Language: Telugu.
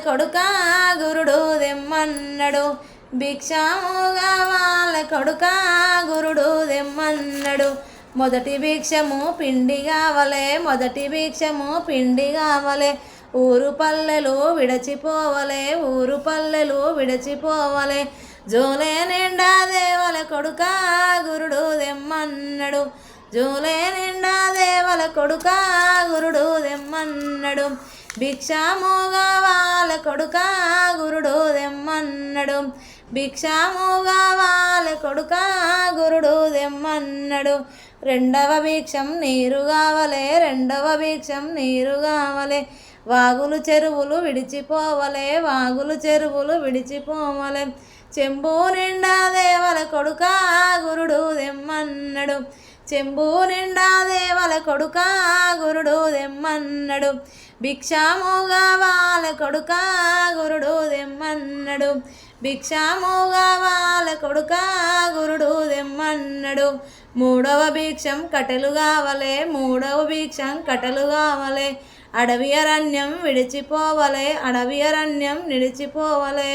కొడుకా గురుడు దెమ్మన్నడు భిక్షము కావాలి కొడుకా గురుడు దెమ్మన్నడు మొదటి భిక్షము పిండి కావలే మొదటి భిక్షము పిండి కావలే ఊరు పల్లెలు విడచిపోవలే ఊరు పల్లెలు విడచిపోవలే జోలే నిండా దేవల కొడుకా గురుడు దెమ్మన్నడు జోలే నిండా దేవల కొడుకా గురుడు దెమ్మన్నడు భిక్షము కావాలి కొడుకా గురుడు దెమ్మన్నడు భిక్షము కావాలి కొడుకా గురుడు దెమ్మన్నడు రెండవ భిక్షం నీరు కావలే రెండవ భిక్షం నీరు కావలే వాగులు చెరువులు విడిచిపోవలే వాగులు చెరువులు విడిచిపోవలే చెంబు నిండా దేవల కొడుకా గురుడు దెమ్మన్నడు చెంబు నిండా దేవల కొడుకా గురుడు దెమ్మన్నడు భిక్షము కావాలి కొడుకా గురుడు దెమ్మన్నడు భిక్షము కావాలి కొడుకా గురుడు దెమ్మన్నడు మూడవ భిక్షం కట్టెలు కావలే మూడవ భిక్షం కట్టెలు కావలే అడవి అరణ్యం విడిచిపోవలే అడవి అరణ్యం నిడిచిపోవలే.